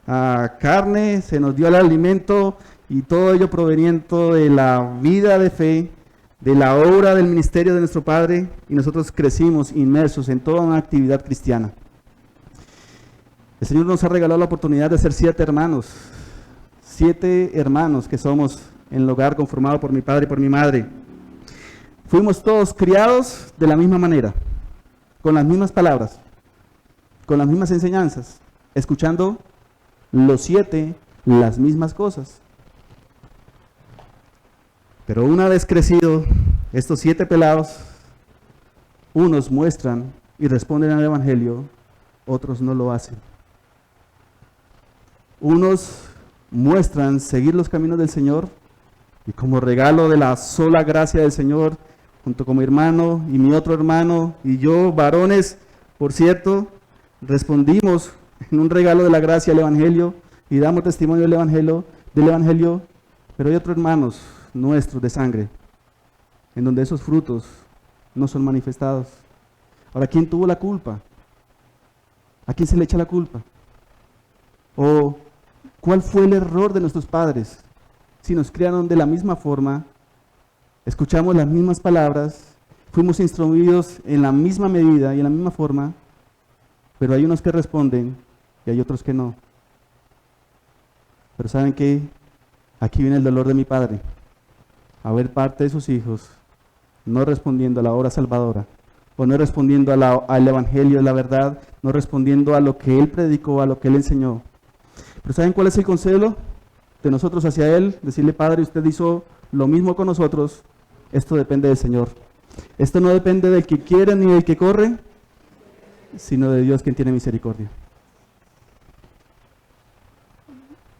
carne, se nos dio el alimento y todo ello proveniente de la vida de fe, de la obra del ministerio de nuestro Padre, y nosotros crecimos inmersos en toda una actividad cristiana. El Señor nos ha regalado la oportunidad de ser 7 hermanos que somos en el hogar conformado por mi padre y por mi madre. Fuimos todos criados de la misma manera, con las mismas palabras, con las mismas enseñanzas, escuchando los 7 las mismas cosas. Pero una vez crecido, estos 7 pelados, unos muestran y responden al evangelio, otros no lo hacen. Unos muestran seguir los caminos del Señor y como regalo de la sola gracia del Señor, junto con mi hermano y mi otro hermano y yo, varones, por cierto, respondimos en un regalo de la gracia al evangelio y damos testimonio del evangelio, pero hay otros hermanos nuestros de sangre, en donde esos frutos no son manifestados. Ahora, ¿quién tuvo la culpa? ¿A quién se le echa la culpa? ¿O cuál fue el error de nuestros padres? Si nos criaron de la misma forma, escuchamos las mismas palabras, fuimos instruidos en la misma medida y en la misma forma, pero hay unos que responden y hay otros que no. Pero ¿saben qué? Aquí viene el dolor de mi padre. A ver parte de sus hijos no respondiendo a la obra salvadora, o no respondiendo al evangelio de la verdad, no respondiendo a lo que él predicó, a lo que él enseñó. Pero ¿saben cuál es el consuelo de nosotros hacia él? Decirle, Padre, usted hizo lo mismo con nosotros, esto depende del Señor. Esto no depende del que quiere ni del que corre, sino de Dios quien tiene misericordia.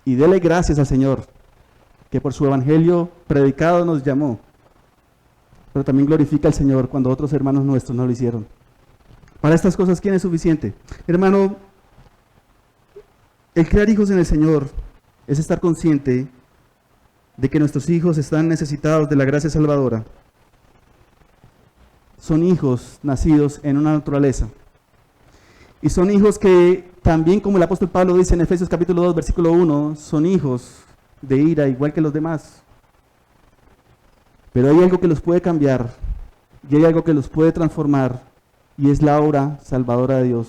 Y dele gracias al Señor, que por su evangelio predicado nos llamó, pero también glorifica al Señor cuando otros hermanos nuestros no lo hicieron. Para estas cosas, ¿quién es suficiente? Hermano, el criar hijos en el Señor es estar consciente de que nuestros hijos están necesitados de la gracia salvadora. Son hijos nacidos en una naturaleza. Y son hijos que también, como el apóstol Pablo dice en Efesios capítulo 2, versículo 1, son hijos de ira igual que los demás. Pero hay algo que los puede cambiar y hay algo que los puede transformar, y es la obra salvadora de Dios.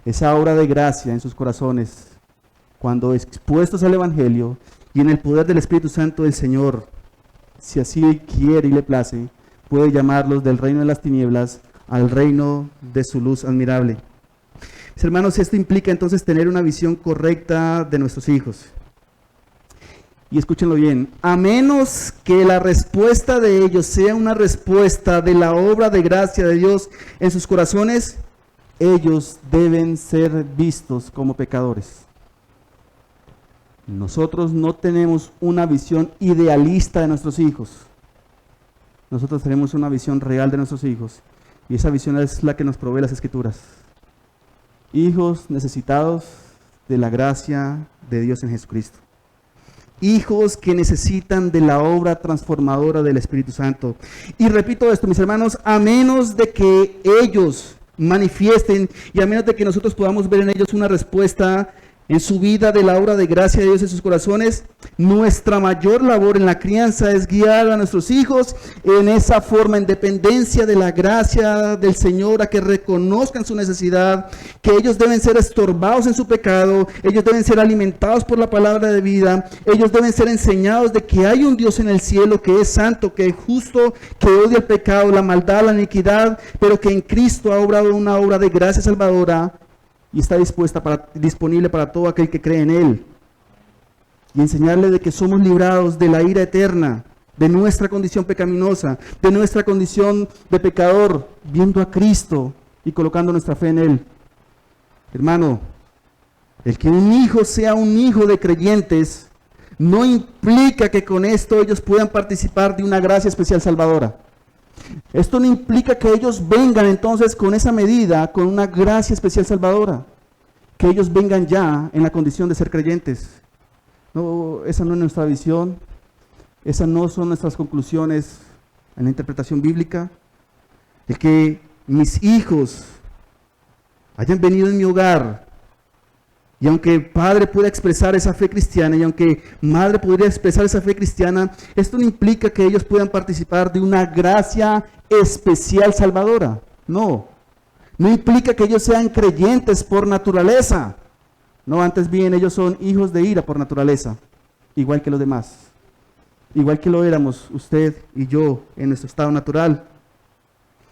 Esa obra de gracia en sus corazones, cuando expuestos al evangelio y en el poder del Espíritu Santo del Señor, si así quiere y le place, puede llamarlos del reino de las tinieblas al reino de su luz admirable. Mis hermanos, esto implica entonces tener una visión correcta de nuestros hijos. Y escúchenlo bien, a menos que la respuesta de ellos sea una respuesta de la obra de gracia de Dios en sus corazones, ellos deben ser vistos como pecadores. Nosotros no tenemos una visión idealista de nuestros hijos. Nosotros tenemos una visión real de nuestros hijos. Y esa visión es la que nos provee las Escrituras. Hijos necesitados de la gracia de Dios en Jesucristo. Hijos que necesitan de la obra transformadora del Espíritu Santo. Y repito esto, mis hermanos, a menos de que ellos manifiesten y a menos de que nosotros podamos ver en ellos una respuesta en su vida de la obra de gracia de Dios en sus corazones, nuestra mayor labor en la crianza es guiar a nuestros hijos en esa forma, en dependencia de la gracia del Señor, a que reconozcan su necesidad, que ellos deben ser estorbados en su pecado, ellos deben ser alimentados por la palabra de vida, ellos deben ser enseñados de que hay un Dios en el cielo que es santo, que es justo, que odia el pecado, la maldad, la iniquidad, pero que en Cristo ha obrado una obra de gracia salvadora y está disponible para todo aquel que cree en Él. Y enseñarle de que somos librados de la ira eterna, de nuestra condición pecaminosa, de nuestra condición de pecador, viendo a Cristo y colocando nuestra fe en Él. Hermano, el que un hijo sea un hijo de creyentes, no implica que con esto ellos puedan participar de una gracia especial salvadora. Esto no implica que ellos vengan entonces con esa medida, con una gracia especial salvadora, que ellos vengan ya en la condición de ser creyentes. No, esa no es nuestra visión, esas no son nuestras conclusiones en la interpretación bíblica. El que mis hijos hayan venido en mi hogar, y aunque padre pueda expresar esa fe cristiana, y aunque madre podría expresar esa fe cristiana, esto no implica que ellos puedan participar de una gracia especial salvadora. No implica que ellos sean creyentes por naturaleza. No, antes bien, ellos son hijos de ira por naturaleza, igual que los demás. Igual que lo éramos usted y yo en nuestro estado natural.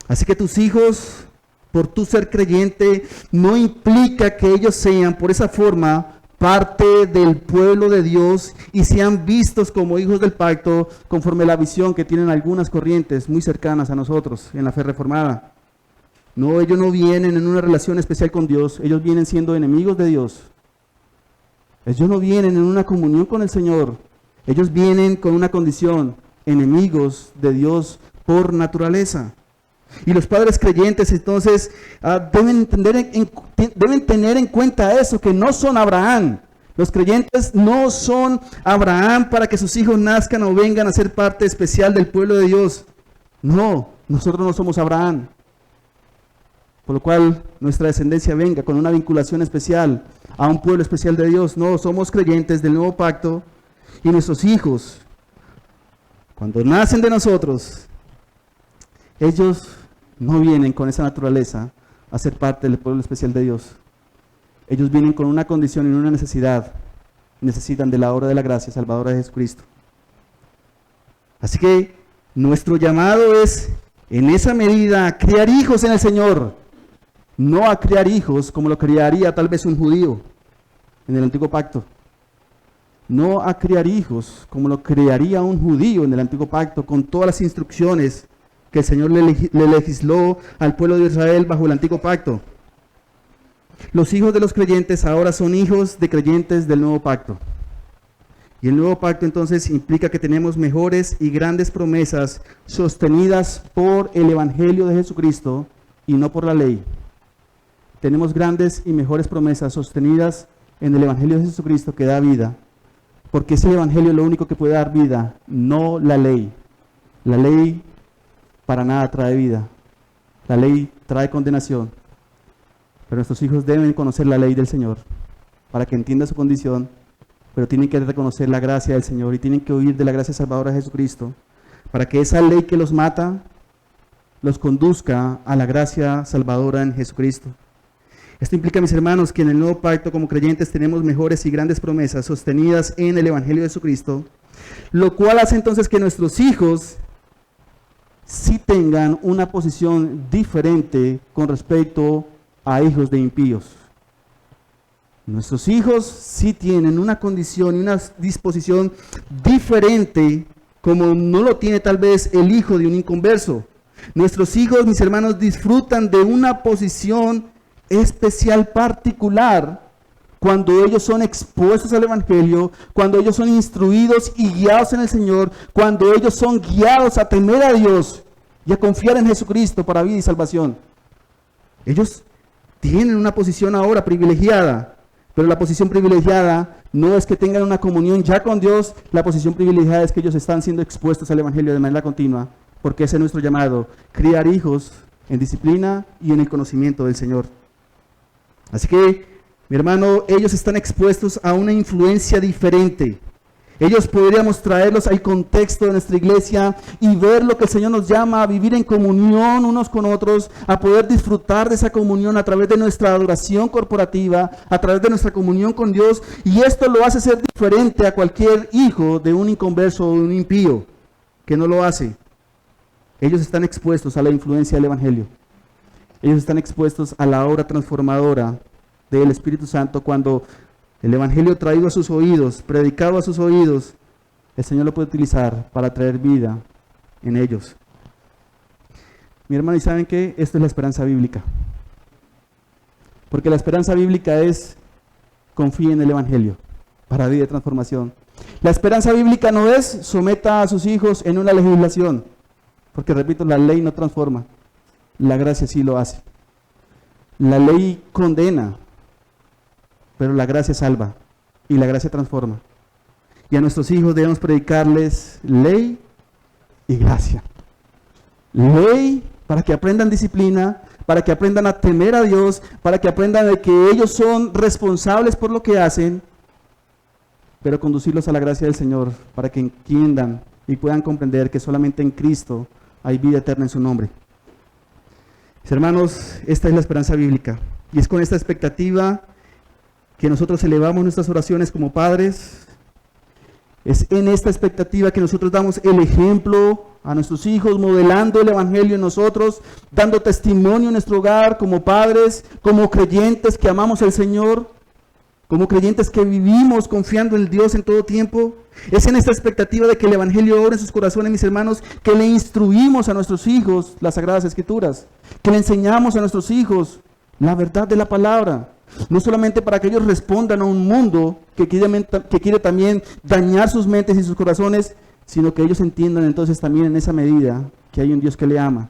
Así que tus hijos, por tu ser creyente, no implica que ellos sean, por esa forma, parte del pueblo de Dios y sean vistos como hijos del pacto, conforme a la visión que tienen algunas corrientes muy cercanas a nosotros en la fe reformada. No, ellos no vienen en una relación especial con Dios, ellos vienen siendo enemigos de Dios. Ellos no vienen en una comunión con el Señor, ellos vienen con una condición, enemigos de Dios por naturaleza. Y los padres creyentes entonces deben tener en cuenta eso, que no son Abraham. Los creyentes no son Abraham para que sus hijos nazcan o vengan a ser parte especial del pueblo de Dios. No, nosotros no somos Abraham. Por lo cual nuestra descendencia venga con una vinculación especial a un pueblo especial de Dios. No, somos creyentes del nuevo pacto y nuestros hijos, cuando nacen de nosotros, ellos no vienen con esa naturaleza a ser parte del pueblo especial de Dios. Ellos vienen con una condición y una necesidad. Necesitan de la obra de la gracia salvadora de Jesucristo. Así que nuestro llamado es, en esa medida, a criar hijos en el Señor. No a criar hijos como lo criaría tal vez un judío en el antiguo pacto. No a criar hijos como lo criaría un judío en el antiguo pacto, con todas las instrucciones que el Señor le legisló al pueblo de Israel bajo el antiguo pacto. Los hijos de los creyentes ahora son hijos de creyentes del nuevo pacto. Y el nuevo pacto entonces implica que tenemos mejores y grandes promesas sostenidas por el Evangelio de Jesucristo y no por la ley. Tenemos grandes y mejores promesas sostenidas en el Evangelio de Jesucristo que da vida, porque es el Evangelio lo único que puede dar vida, no la ley. La ley para nada trae vida. La ley trae condenación. Pero nuestros hijos deben conocer la ley del Señor para que entiendan su condición, pero tienen que reconocer la gracia del Señor y tienen que oír de la gracia salvadora de Jesucristo para que esa ley que los mata los conduzca a la gracia salvadora en Jesucristo. Esto implica, mis hermanos, que en el nuevo pacto como creyentes tenemos mejores y grandes promesas sostenidas en el Evangelio de Jesucristo, lo cual hace entonces que nuestros hijos sí tengan una posición diferente con respecto a hijos de impíos. Nuestros hijos sí tienen una condición y una disposición diferente, como no lo tiene tal vez el hijo de un inconverso. Nuestros hijos, mis hermanos, disfrutan de una posición especial, particular, cuando ellos son expuestos al Evangelio, cuando ellos son instruidos y guiados en el Señor, cuando ellos son guiados a temer a Dios y a confiar en Jesucristo para vida y salvación. Ellos tienen una posición ahora privilegiada, pero la posición privilegiada no es que tengan una comunión ya con Dios, la posición privilegiada es que ellos están siendo expuestos al Evangelio de manera continua, porque ese es nuestro llamado, criar hijos en disciplina y en el conocimiento del Señor. Así que Mi hermano, ellos están expuestos a una influencia diferente. Ellos podríamos traerlos al contexto de nuestra iglesia y ver lo que el Señor nos llama a vivir en comunión unos con otros, a poder disfrutar de esa comunión a través de nuestra adoración corporativa, a través de nuestra comunión con Dios, y esto lo hace ser diferente a cualquier hijo de un inconverso o de un impío, que no lo hace. Ellos están expuestos a la influencia del Evangelio. Ellos están expuestos a la obra transformadora del Espíritu Santo cuando el Evangelio traído a sus oídos, predicado a sus oídos, el Señor lo puede utilizar para traer vida en ellos. Mi hermano, ¿y saben qué? Esto es la esperanza bíblica. Porque la esperanza bíblica es confíe en el Evangelio para vida de transformación. La esperanza bíblica no es someta a sus hijos en una legislación, porque repito, la ley no transforma, la gracia sí lo hace. La ley condena, pero la gracia salva y la gracia transforma. Y a nuestros hijos debemos predicarles ley y gracia. Ley para que aprendan disciplina, para que aprendan a temer a Dios, para que aprendan de que ellos son responsables por lo que hacen, pero conducirlos a la gracia del Señor para que entiendan y puedan comprender que solamente en Cristo hay vida eterna en su nombre. Mis hermanos, esta es la esperanza bíblica y es con esta expectativa que nosotros elevamos nuestras oraciones como padres. Es en esta expectativa que nosotros damos el ejemplo a nuestros hijos, modelando el Evangelio en nosotros, dando testimonio en nuestro hogar como padres, como creyentes que amamos al Señor, como creyentes que vivimos confiando en Dios en todo tiempo. Es en esta expectativa de que el Evangelio obre en sus corazones, mis hermanos, que le instruimos a nuestros hijos las Sagradas Escrituras, que le enseñamos a nuestros hijos la verdad de la palabra. No solamente para que ellos respondan a un mundo que quiere también dañar sus mentes y sus corazones, sino que ellos entiendan entonces también en esa medida que hay un Dios que le ama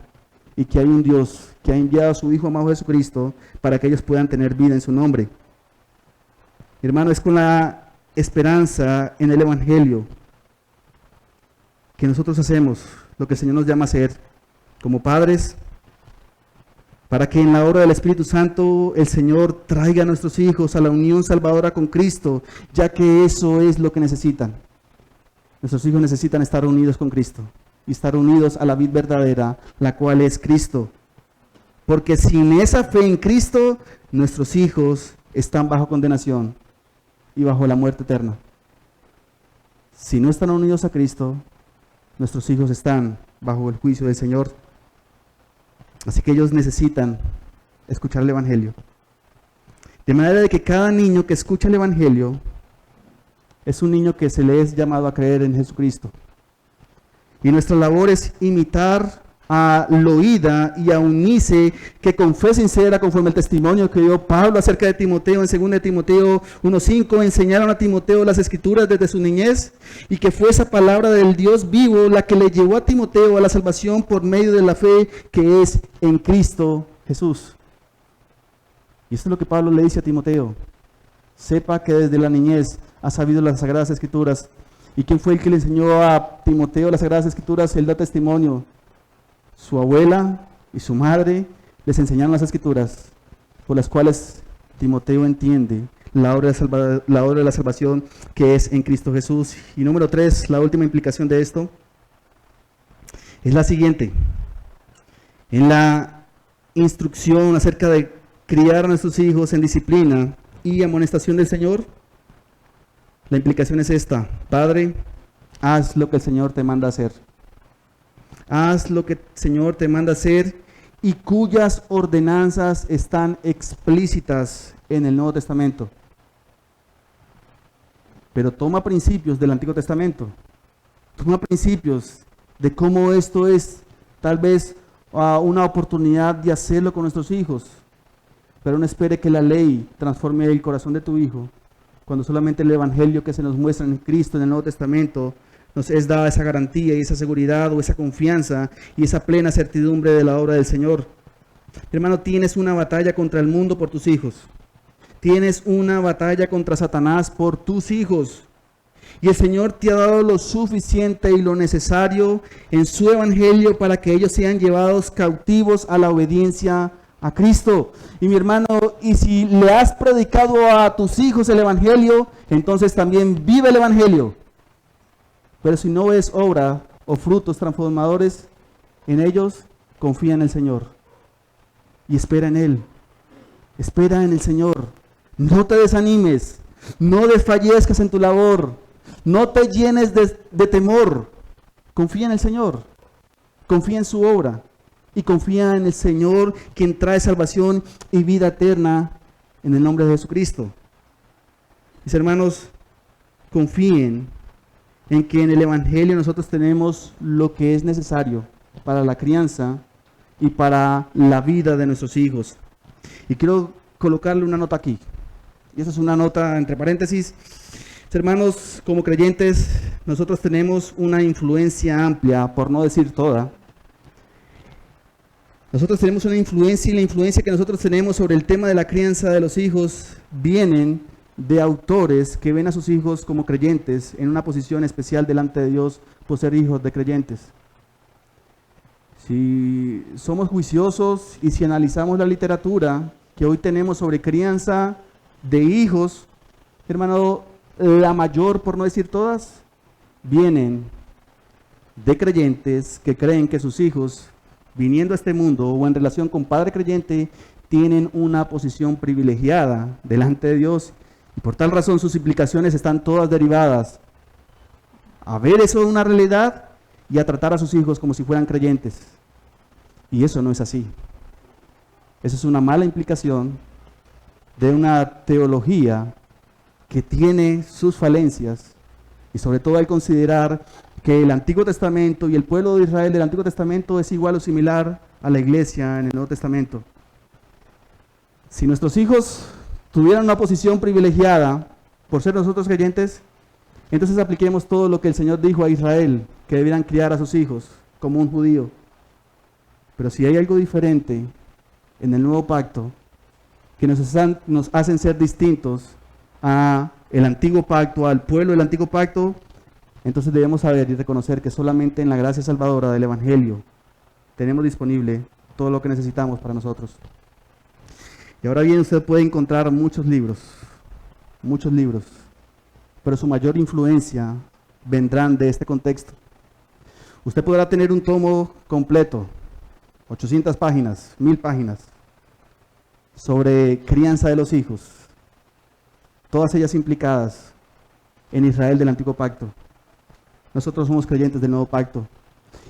y que hay un Dios que ha enviado a su Hijo amado Jesucristo para que ellos puedan tener vida en su nombre. Hermano, es con la esperanza en el Evangelio que nosotros hacemos lo que el Señor nos llama a hacer como padres, para que en la obra del Espíritu Santo el Señor traiga a nuestros hijos a la unión salvadora con Cristo, ya que eso es lo que necesitan. Nuestros hijos necesitan estar unidos con Cristo y estar unidos a la vid verdadera, la cual es Cristo. Porque sin esa fe en Cristo, nuestros hijos están bajo condenación y bajo la muerte eterna. Si no están unidos a Cristo, nuestros hijos están bajo el juicio del Señor. Así que ellos necesitan escuchar el Evangelio. De manera de que cada niño que escucha el Evangelio es un niño que se le es llamado a creer en Jesucristo. Y nuestra labor es imitar a Loída y a Eunice, que con fe sincera, conforme al testimonio que dio Pablo acerca de Timoteo en 2 de Timoteo 1:5, enseñaron a Timoteo las Escrituras desde su niñez, y que fue esa palabra del Dios vivo la que le llevó a Timoteo a la salvación por medio de la fe que es en Cristo Jesús. Y esto es lo que Pablo le dice a Timoteo: sepa que desde la niñez ha sabido las Sagradas Escrituras. ¿Y quién fue el que le enseñó a Timoteo las Sagradas Escrituras? Él da testimonio. Su abuela y su madre les enseñaron las Escrituras, por las cuales Timoteo entiende la obra de la salvación que es en Cristo Jesús. Y número 3, la última implicación de esto, es la siguiente. En la instrucción acerca de criar a nuestros hijos en disciplina y amonestación del Señor, la implicación es esta: Padre, haz lo que el Señor te manda hacer. Haz lo que el Señor te manda hacer y cuyas ordenanzas están explícitas en el Nuevo Testamento. Pero toma principios del Antiguo Testamento. Toma principios de cómo esto es tal vez una oportunidad de hacerlo con nuestros hijos. Pero no espere que la ley transforme el corazón de tu hijo, cuando solamente el Evangelio que se nos muestra en Cristo en el Nuevo Testamento nos es dada esa garantía y esa seguridad o esa confianza y esa plena certidumbre de la obra del Señor. Hermano, tienes una batalla contra el mundo por tus hijos. Tienes una batalla contra Satanás por tus hijos. Y el Señor te ha dado lo suficiente y lo necesario en su Evangelio para que ellos sean llevados cautivos a la obediencia a Cristo. Y mi hermano, y si le has predicado a tus hijos el Evangelio, entonces también vive el Evangelio. Pero si no ves obra o frutos transformadores en ellos, confía en el Señor y espera en Él. Espera en el Señor. No te desanimes, no desfallezcas en tu labor, no te llenes de temor. Confía en el Señor, confía en su obra y confía en el Señor, quien trae salvación y vida eterna en el nombre de Jesucristo. Mis hermanos, confíen en que en el Evangelio nosotros tenemos lo que es necesario para la crianza y para la vida de nuestros hijos. Y quiero colocarle una nota aquí. Y esa es una nota entre paréntesis. Hermanos, como creyentes, nosotros tenemos una influencia amplia, por no decir toda. Nosotros tenemos una influencia, y la influencia que nosotros tenemos sobre el tema de la crianza de los hijos vienen de autores que ven a sus hijos como creyentes en una posición especial delante de Dios por ser hijos de creyentes. Si somos juiciosos y si analizamos la literatura que hoy tenemos sobre crianza de hijos, hermano, la mayor, por no decir todas, vienen de creyentes que creen que sus hijos, viniendo a este mundo o en relación con padre creyente, tienen una posición privilegiada delante de Dios, y por tal razón sus implicaciones están todas derivadas a ver eso una realidad y a tratar a sus hijos como si fueran creyentes. Y eso no es así. Eso es una mala implicación de una teología que tiene sus falencias, y sobre todo al considerar que el Antiguo Testamento y el pueblo de Israel del Antiguo Testamento es igual o similar a la iglesia en el Nuevo Testamento. Si nuestros hijos tuvieran una posición privilegiada por ser nosotros creyentes, entonces apliquemos todo lo que el Señor dijo a Israel, que debieran criar a sus hijos como un judío. Pero si hay algo diferente en el nuevo pacto, que nos hacen ser distintos a el antiguo pacto, al pueblo del antiguo pacto, entonces debemos saber y reconocer que solamente en la gracia salvadora del Evangelio tenemos disponible todo lo que necesitamos para nosotros. Y ahora bien, usted puede encontrar muchos libros, pero su mayor influencia vendrán de este contexto. Usted podrá tener un tomo completo, 800 páginas, 1000 páginas, sobre crianza de los hijos, todas ellas implicadas en Israel del Antiguo Pacto. Nosotros somos creyentes del Nuevo Pacto,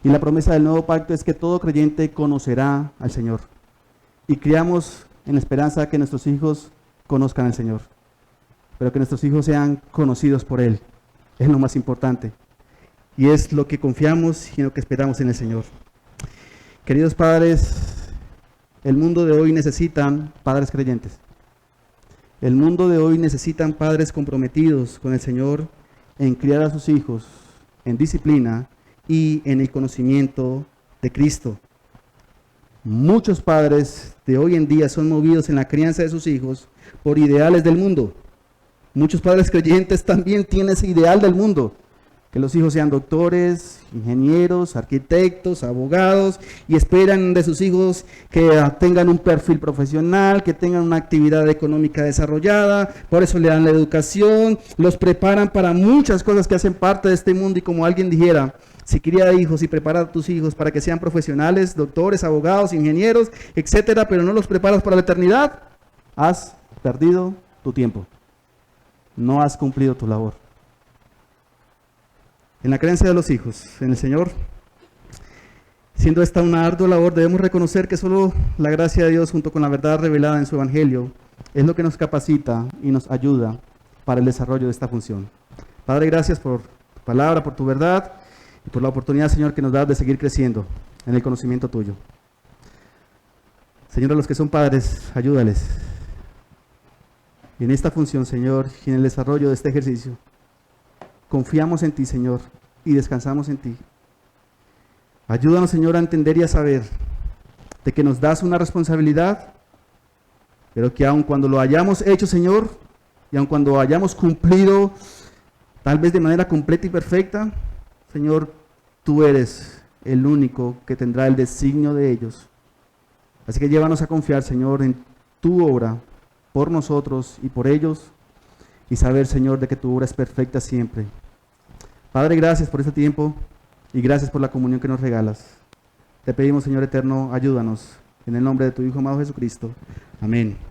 y la promesa del Nuevo Pacto es que todo creyente conocerá al Señor, y criamos en la esperanza de que nuestros hijos conozcan al Señor, pero que nuestros hijos sean conocidos por Él. Es lo más importante, y es lo que confiamos y lo que esperamos en el Señor. Queridos padres, el mundo de hoy necesitan padres creyentes. El mundo de hoy necesitan padres comprometidos con el Señor en criar a sus hijos en disciplina y en el conocimiento de Cristo. Muchos padres de hoy en día son movidos en la crianza de sus hijos por ideales del mundo. Muchos padres creyentes también tienen ese ideal del mundo, que los hijos sean doctores, ingenieros, arquitectos, abogados, y esperan de sus hijos que tengan un perfil profesional, que tengan una actividad económica desarrollada. Por eso le dan la educación, los preparan para muchas cosas que hacen parte de este mundo. Y como alguien dijera, si cría hijos y prepara a tus hijos para que sean profesionales, doctores, abogados, ingenieros, etcétera, pero no los preparas para la eternidad, has perdido tu tiempo, no has cumplido tu labor. En la creencia de los hijos en el Señor, siendo esta una ardua labor, debemos reconocer que solo la gracia de Dios junto con la verdad revelada en su Evangelio es lo que nos capacita y nos ayuda para el desarrollo de esta función. Padre, gracias por tu palabra, por tu verdad y por la oportunidad, Señor, que nos das de seguir creciendo en el conocimiento tuyo. Señor, a los que son padres, ayúdales. Y en esta función, Señor, y en el desarrollo de este ejercicio, confiamos en ti, Señor, y descansamos en ti. Ayúdanos, Señor, a entender y a saber de que nos das una responsabilidad, pero que aun cuando lo hayamos hecho, Señor, y aun cuando hayamos cumplido, tal vez de manera completa y perfecta, Señor, tú eres el único que tendrá el designio de ellos. Así que llévanos a confiar, Señor, en tu obra, por nosotros y por ellos, y saber, Señor, de que tu obra es perfecta siempre. Padre, gracias por este tiempo y gracias por la comunión que nos regalas. Te pedimos, Señor eterno, ayúdanos. En el nombre de tu Hijo amado Jesucristo. Amén.